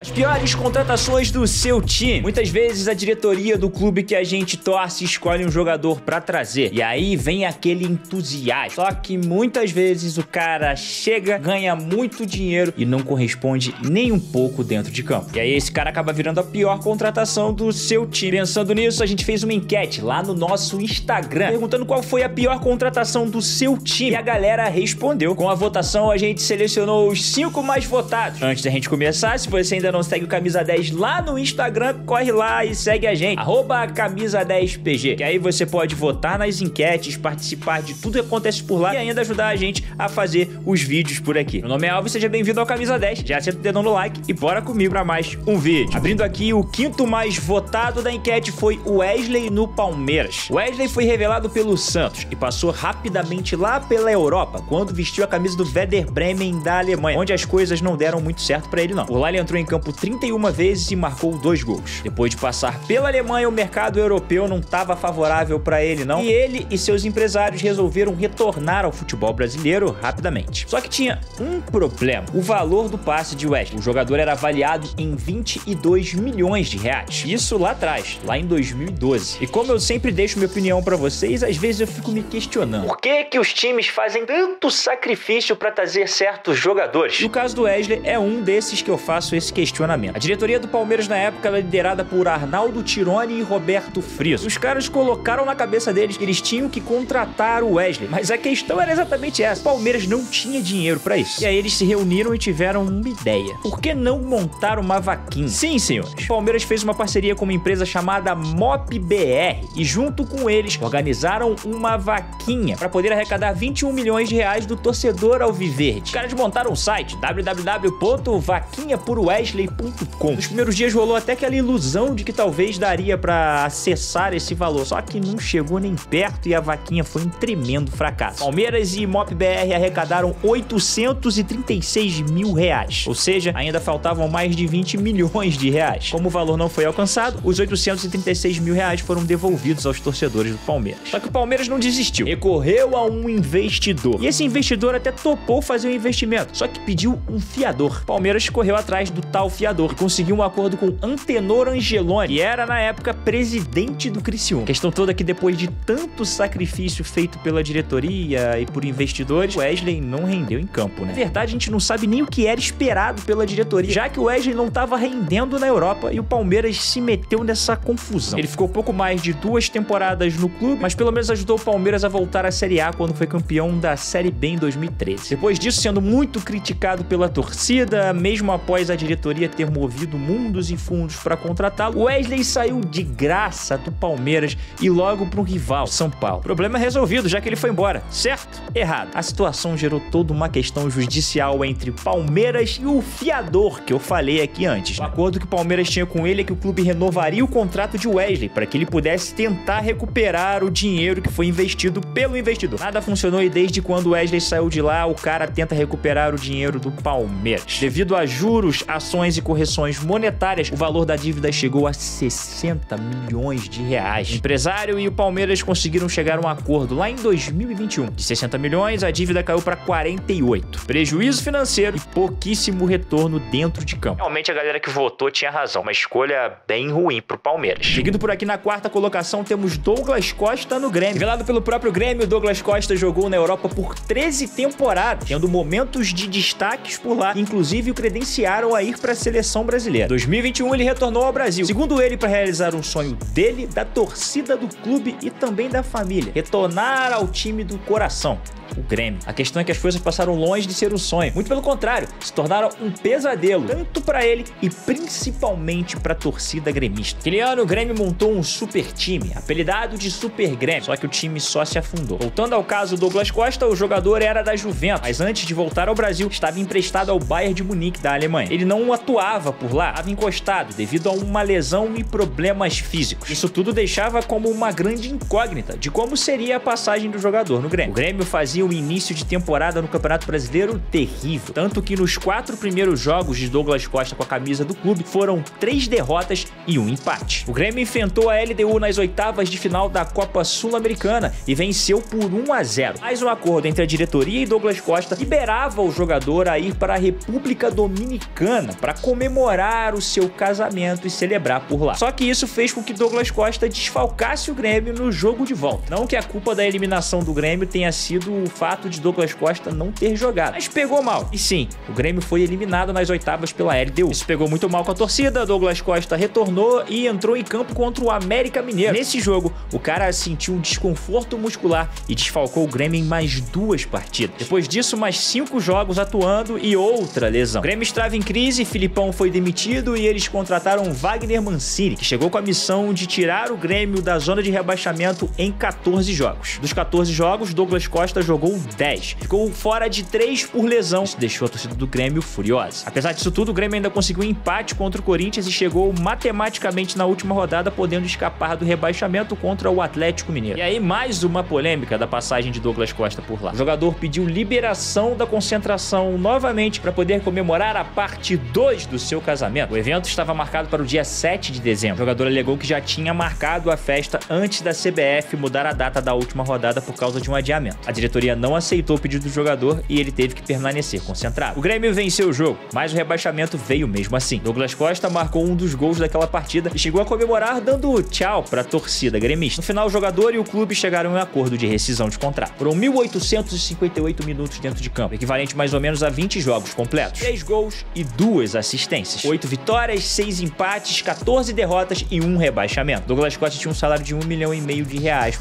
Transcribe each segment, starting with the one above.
As piores contratações do seu time. Muitas vezes a diretoria do clube que a gente torce escolhe um jogador pra trazer. E aí vem aquele entusiasmo. Só que muitas vezes o cara chega, ganha muito dinheiro e não corresponde nem um pouco dentro de campo. E aí esse cara acaba virando a pior contratação do seu time. Pensando nisso, a gente fez uma enquete lá no nosso Instagram, perguntando qual foi a pior contratação do seu time. E a galera respondeu. Com a votação, a gente selecionou os 5 mais votados. Antes da gente começar, se você ainda não segue o Camisa 10 lá no Instagram, corre lá e segue a gente, @camisa10pg, que aí você pode votar nas enquetes, participar de tudo que acontece por lá e ainda ajudar a gente a fazer os vídeos por aqui. Meu nome é Alves, seja bem-vindo ao Camisa 10, já senta o dedão no like e bora comigo pra mais um vídeo. Abrindo aqui, o 5º mais votado da enquete foi o Wesley no Palmeiras. O Wesley foi revelado pelo Santos e passou rapidamente lá pela Europa, quando vestiu a camisa do Werder Bremen da Alemanha, onde as coisas não deram muito certo pra ele não. Por lá ele entrou em campo 31 vezes e marcou 2 gols. Depois de passar pela Alemanha, o mercado europeu não estava favorável para ele não, e ele e seus empresários resolveram retornar ao futebol brasileiro rapidamente. Só que tinha um problema: o valor do passe de Wesley. O jogador era avaliado em 22 milhões de reais. Isso lá atrás, lá em 2012. E como eu sempre deixo minha opinião para vocês, às vezes eu fico me questionando: por que os times fazem tanto sacrifício para trazer certos jogadores? E o caso do Wesley é um desses que eu faço esse questionamento. A diretoria do Palmeiras na época era liderada por Arnaldo Tironi e Roberto Friso. Os caras colocaram na cabeça deles que eles tinham que contratar o Wesley, mas a questão era exatamente essa: o Palmeiras não tinha dinheiro pra isso. E aí eles se reuniram e tiveram uma ideia: por que não montar uma vaquinha? Sim, senhores, o Palmeiras fez uma parceria com uma empresa chamada MOPBR e junto com eles organizaram uma vaquinha para poder arrecadar 21 milhões de reais do torcedor alviverde. Os caras montaram o site www.vaquinhaporwesley.com. Nos primeiros dias rolou até aquela ilusão de que talvez daria para acessar esse valor, só que não chegou nem perto e a vaquinha foi um tremendo fracasso. Palmeiras e MOPBR arrecadaram 836 mil reais, ou seja, ainda faltavam mais de 20 milhões de reais. Como o valor não foi alcançado, os 836 mil reais foram devolvidos aos torcedores do Palmeiras. Só que o Palmeiras não desistiu, recorreu a um investidor, e esse investidor até topou fazer um investimento, só que pediu um fiador. O Palmeiras correu atrás do tal fiador e conseguiu um acordo com Antenor Angeloni, que era na época presidente do Criciúma. A questão toda é que depois de tanto sacrifício feito pela diretoria e por investidores, o Wesley não rendeu em campo, né? Na verdade, a gente não sabe nem o que era esperado pela diretoria, já que o Wesley não estava rendendo na Europa e o Palmeiras se meteu nessa confusão. Ele ficou pouco mais de 2 temporadas no clube, mas pelo menos ajudou o Palmeiras a voltar à Série A quando foi campeão da Série B em 2013. Depois disso, sendo muito criticado pela torcida, mesmo após a diretoria ter movido mundos e fundos para contratá-lo, o Wesley saiu de graça do Palmeiras e logo para um rival, São Paulo. Problema resolvido, já que ele foi embora. Certo? Errado. A situação gerou toda uma questão judicial entre Palmeiras e o fiador que eu falei aqui antes. O acordo que o Palmeiras tinha com ele é que o clube renovaria o contrato de Wesley para que ele pudesse tentar recuperar o dinheiro que foi investido pelo investidor. Nada funcionou e desde quando o Wesley saiu de lá, o cara tenta recuperar o dinheiro do Palmeiras. Devido a juros, ações e correções monetárias, o valor da dívida chegou a 60 milhões de reais. O empresário e o Palmeiras conseguiram chegar a um acordo lá em 2021. De 60 milhões, a dívida caiu para 48. Prejuízo financeiro e pouquíssimo retorno dentro de campo. Realmente a galera que votou tinha razão, uma escolha bem ruim pro Palmeiras. Seguindo por aqui na 4ª colocação, temos Douglas Costa no Grêmio. Revelado pelo próprio Grêmio, Douglas Costa jogou na Europa por 13 temporadas, tendo momentos de destaques por lá, inclusive o credenciaram a ir para a seleção brasileira. Em 2021 ele retornou ao Brasil, segundo ele, para realizar um sonho dele, da torcida do clube e também da família: retornar ao time do coração, o Grêmio. A questão é que as coisas passaram longe de ser um sonho, muito pelo contrário, se tornaram um pesadelo, tanto para ele e principalmente para a torcida gremista. Aquele ano o Grêmio montou um super time, apelidado de Super Grêmio, só que o time só se afundou. Voltando ao caso Douglas Costa, o jogador era da Juventus, mas antes de voltar ao Brasil, estava emprestado ao Bayern de Munique da Alemanha. Ele não atuava por lá, estava encostado devido a uma lesão e problemas físicos. Isso tudo deixava como uma grande incógnita de como seria a passagem do jogador no Grêmio. O Grêmio fazia fazia um início de temporada no Campeonato Brasileiro terrível. Tanto que nos 4 primeiros jogos de Douglas Costa com a camisa do clube foram 3 derrotas e 1 empate. O Grêmio enfrentou a LDU nas oitavas de final da Copa Sul-Americana e venceu por 1-0. Mais um acordo entre a diretoria e Douglas Costa liberava o jogador a ir para a República Dominicana para comemorar o seu casamento e celebrar por lá. Só que isso fez com que Douglas Costa desfalcasse o Grêmio no jogo de volta. Não que a culpa da eliminação do Grêmio tenha sido o fato de Douglas Costa não ter jogado, mas pegou mal. E sim, o Grêmio foi eliminado nas oitavas pela LDU. Isso pegou muito mal com a torcida. Douglas Costa retornou e entrou em campo contra o América Mineiro. Nesse jogo, o cara sentiu um desconforto muscular e desfalcou o Grêmio em mais 2 partidas. Depois disso, mais 5 jogos atuando e outra lesão. O Grêmio estava em crise, Filipão foi demitido e eles contrataram Wagner Mancini, que chegou com a missão de tirar o Grêmio da zona de rebaixamento em 14 jogos. Dos 14 jogos, Douglas Costa jogou 10. Ficou fora de 3 por lesão. Isso deixou a torcida do Grêmio furiosa. Apesar disso tudo, o Grêmio ainda conseguiu um empate contra o Corinthians e chegou matematicamente na última rodada, podendo escapar do rebaixamento contra o Atlético Mineiro. E aí, mais uma polêmica da passagem de Douglas Costa por lá. O jogador pediu liberação da concentração novamente para poder comemorar a parte 2 do seu casamento. O evento estava marcado para o dia 7 de dezembro. O jogador alegou que já tinha marcado a festa antes da CBF mudar a data da última rodada por causa de um adiamento. A diretoria não aceitou o pedido do jogador e ele teve que permanecer concentrado. O Grêmio venceu o jogo, mas o rebaixamento veio mesmo assim. Douglas Costa marcou um dos gols daquela partida e chegou a comemorar dando tchau para a torcida gremista. No final, o jogador e o clube chegaram em um acordo de rescisão de contrato. Foram 1.858 minutos dentro de campo, equivalente mais ou menos a 20 jogos completos. 3 gols e 2 assistências. 8 vitórias, 6 empates, 14 derrotas e 1 rebaixamento. Douglas Costa tinha um salário de R$1,5 milhão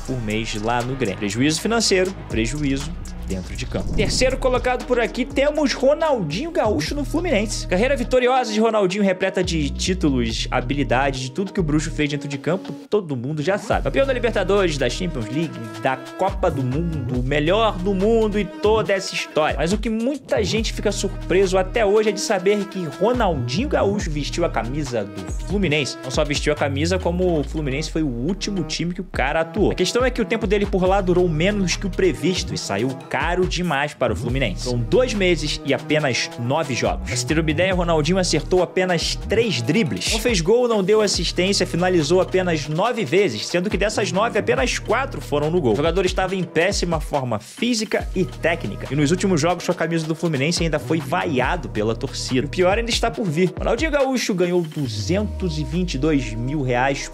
por mês lá no Grêmio. Prejuízo financeiro, prejuízo dentro de campo. Terceiro colocado por aqui temos Ronaldinho Gaúcho no Fluminense. Carreira vitoriosa de Ronaldinho, repleta de títulos, habilidade, de tudo que o bruxo fez dentro de campo, todo mundo já sabe. Campeão da Libertadores, da Champions League, da Copa do Mundo, o melhor do mundo e toda essa história. Mas o que muita gente fica surpreso até hoje é de saber que Ronaldinho Gaúcho vestiu a camisa do Fluminense. Não só vestiu a camisa, como o Fluminense foi o último time que o cara atuou. A questão é que o tempo dele por lá durou menos que o previsto e saiu caro demais para o Fluminense. Foram 2 meses e apenas 9 jogos. Pra se ter uma ideia, Ronaldinho acertou apenas 3 dribles. Não fez gol, não deu assistência, finalizou apenas 9 vezes, sendo que dessas 9, apenas 4 foram no gol. O jogador estava em péssima forma física e técnica. E nos últimos jogos, com a camisa do Fluminense ainda foi vaiado pela torcida. O pior ainda está por vir. Ronaldinho Gaúcho ganhou R$222 mil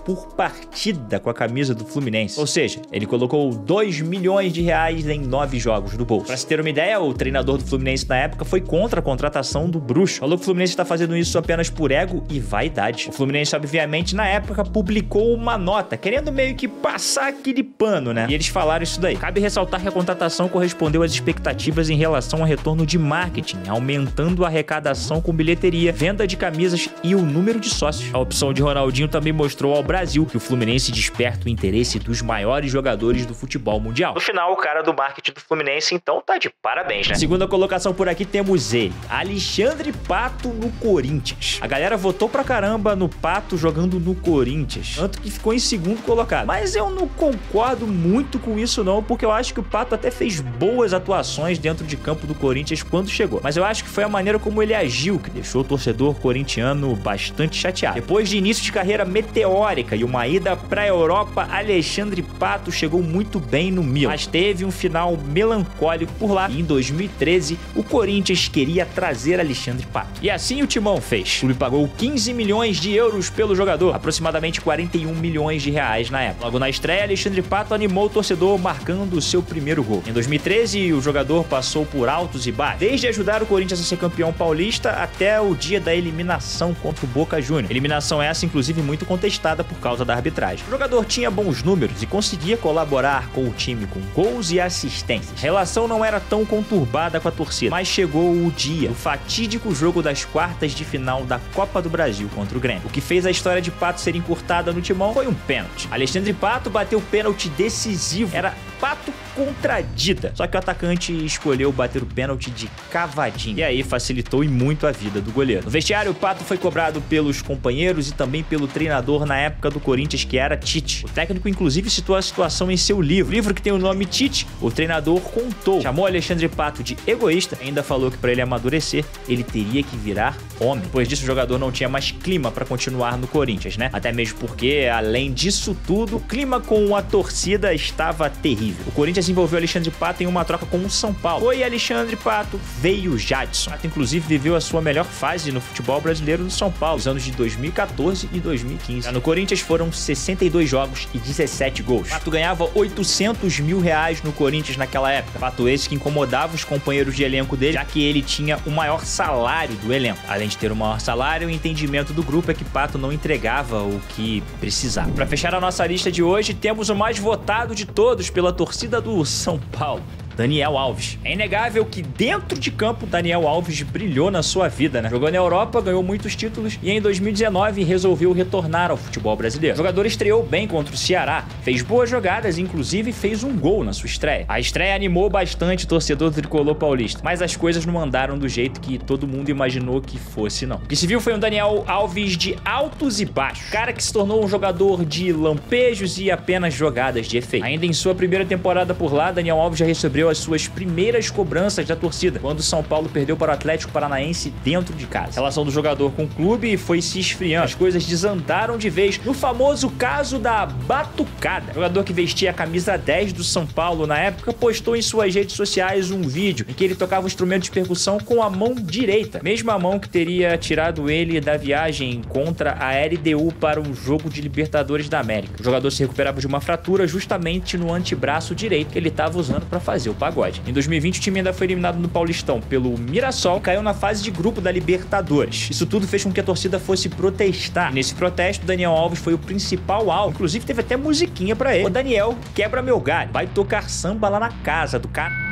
por partida com a camisa do Fluminense. Ou seja, ele colocou R$2 milhões em 9 jogos do bolso. Pra se ter uma ideia, o treinador do Fluminense na época foi contra a contratação do bruxo. Falou que o Fluminense está fazendo isso apenas por ego e vaidade. O Fluminense, obviamente, na época, publicou uma nota, querendo meio que passar aquele pano, né? E eles falaram isso daí. Cabe ressaltar que a contratação correspondeu às expectativas em relação ao retorno de marketing, aumentando a arrecadação com bilheteria, venda de camisas e o número de sócios. A opção de Ronaldinho também mostrou ao Brasil que o Fluminense desperta o interesse dos maiores jogadores do futebol mundial. No final, o cara do marketing do Fluminense então tá de parabéns, né? Segunda colocação por aqui temos ele, Alexandre Pato no Corinthians. A galera votou pra caramba no Pato jogando no Corinthians, tanto que ficou em segundo colocado. Mas eu não concordo muito com isso não, porque eu acho que o Pato até fez boas atuações dentro de campo do Corinthians quando chegou. Mas eu acho que foi a maneira como ele agiu que deixou o torcedor corintiano bastante chateado. Depois de início de carreira meteórica e uma ida pra Europa, Alexandre Pato chegou muito bem no Milan, mas teve um final melancólico por lá, e em 2013 o Corinthians queria trazer Alexandre Pato. E assim o Timão fez. O clube pagou 15 milhões de euros pelo jogador, aproximadamente 41 milhões de reais na época. Logo na estreia, Alexandre Pato animou o torcedor marcando o seu primeiro gol. Em 2013, o jogador passou por altos e baixos, desde ajudar o Corinthians a ser campeão paulista até o dia da eliminação contra o Boca Juniors. Eliminação essa, inclusive, muito contestada por causa da arbitragem. O jogador tinha bons números e conseguia colaborar com o time com gols e assistências. A relação não era tão conturbada com a torcida, mas chegou o dia, o fatídico jogo das quartas de final da Copa do Brasil contra o Grêmio. O que fez a história de Pato ser encurtada no Timão foi um pênalti. Alexandre Pato bateu o pênalti decisivo. Era Pato contradita. Só que o atacante escolheu bater o pênalti de cavadinho. E aí facilitou e muito a vida do goleiro. No vestiário, o Pato foi cobrado pelos companheiros e também pelo treinador na época do Corinthians, que era Tite. O técnico, inclusive, citou a situação em seu livro. O livro que tem o nome Tite, o treinador contou. Chamou Alexandre Pato de egoísta, ainda falou que para ele amadurecer, ele teria que virar homem. Depois disso, o jogador não tinha mais clima para continuar no Corinthians, né? Até mesmo porque, além disso tudo, o clima com a torcida estava terrível. O Corinthians envolveu Alexandre Pato em uma troca com o São Paulo. Foi Alexandre Pato, veio Jadson. Pato, inclusive, viveu a sua melhor fase no futebol brasileiro no São Paulo, nos anos de 2014 e 2015. Já no Corinthians foram 62 jogos e 17 gols. Pato ganhava 800 mil reais no Corinthians naquela época. Pato esse que incomodava os companheiros de elenco dele, já que ele tinha o maior salário do elenco. Além de ter o maior salário, o entendimento do grupo é que Pato não entregava o que precisava. Para fechar a nossa lista de hoje, temos o mais votado de todos pela torcida do São Paulo, Daniel Alves. É inegável que dentro de campo Daniel Alves brilhou na sua vida, né? Jogou na Europa, ganhou muitos títulos e em 2019 resolveu retornar ao futebol brasileiro. O jogador estreou bem contra o Ceará, fez boas jogadas e inclusive fez um gol na sua estreia. A estreia animou bastante o torcedor tricolor paulista, mas as coisas não andaram do jeito que todo mundo imaginou que fosse, não. O que se viu foi um Daniel Alves de altos e baixos, cara que se tornou um jogador de lampejos e apenas jogadas de efeito. Ainda em sua primeira temporada por lá, Daniel Alves já recebeu as suas primeiras cobranças da torcida, quando o São Paulo perdeu para o Atlético Paranaense dentro de casa. A relação do jogador com o clube foi se esfriando, as coisas desandaram de vez no famoso caso da batucada. O jogador que vestia a camisa 10 do São Paulo na época postou em suas redes sociais um vídeo em que ele tocava um instrumento de percussão com a mão direita, mesma mão que teria tirado ele da viagem contra a LDU para um jogo de Libertadores da América. O jogador se recuperava de uma fratura justamente no antebraço direito que ele estava usando para fazer o pagode. Em 2020, o time ainda foi eliminado no Paulistão pelo Mirassol e caiu na fase de grupo da Libertadores. Isso tudo fez com que a torcida fosse protestar. E nesse protesto, Daniel Alves foi o principal alvo. Inclusive, teve até musiquinha pra ele. Ô Daniel, quebra meu galho. Vai tocar samba lá na casa do cara.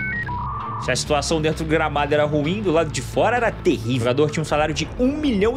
Se a situação dentro do gramado era ruim, do lado de fora era terrível. O jogador tinha um salário de R$1,5 milhão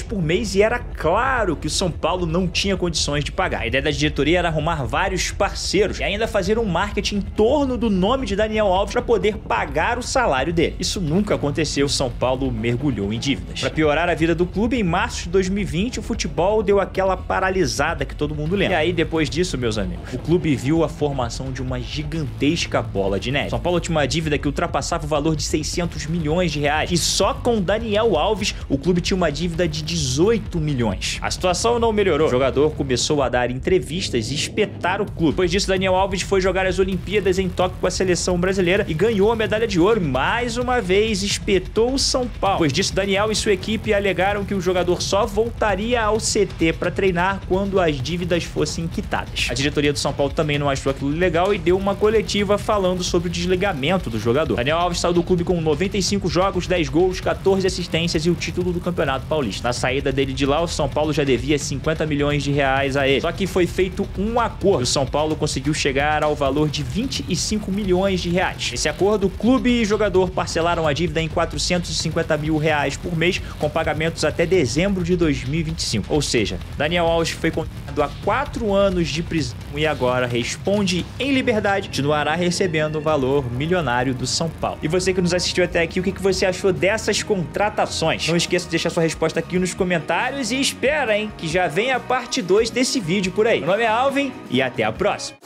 por mês e era claro que o São Paulo não tinha condições de pagar. A ideia da diretoria era arrumar vários parceiros e ainda fazer um marketing em torno do nome de Daniel Alves para poder pagar o salário dele. Isso nunca aconteceu, o São Paulo mergulhou em dívidas. Para piorar a vida do clube, em março de 2020, o futebol deu aquela paralisada que todo mundo lembra. E aí, depois disso, meus amigos, o clube viu a formação de uma gigantesca bola de neve. São Paulo tinha uma dívida que ultrapassava o valor de 600 milhões de reais. E só com Daniel Alves, o clube tinha uma dívida de 18 milhões. A situação não melhorou. O jogador começou a dar entrevistas e espetar o clube. Depois disso, Daniel Alves foi jogar as Olimpíadas em Tóquio com a seleção brasileira e ganhou a medalha de ouro. E mais uma vez, espetou o São Paulo. Depois disso, Daniel e sua equipe alegaram que o jogador só voltaria ao CT para treinar quando as dívidas fossem quitadas. A diretoria do São Paulo também não achou aquilo legal e deu uma coletiva falando sobre o desligamento do jogador. Daniel Alves saiu do clube com 95 jogos, 10 gols, 14 assistências e o título do Campeonato Paulista. Na saída dele de lá, o São Paulo já devia 50 milhões de reais a ele. Só que foi feito um acordo. O São Paulo conseguiu chegar ao valor de 25 milhões de reais. Nesse acordo, o clube e jogador parcelaram a dívida em 450 mil reais por mês, com pagamentos até dezembro de 2025. Ou seja, Daniel Alves foi condenado a 4 anos de prisão e agora responde em liberdade, continuará recebendo o valor milionário do São Paulo. E você que nos assistiu até aqui, o que você achou dessas contratações? Não esqueça de deixar sua resposta aqui nos comentários e espera, hein, que já vem a parte 2 desse vídeo por aí. Meu nome é Alvin e até a próxima.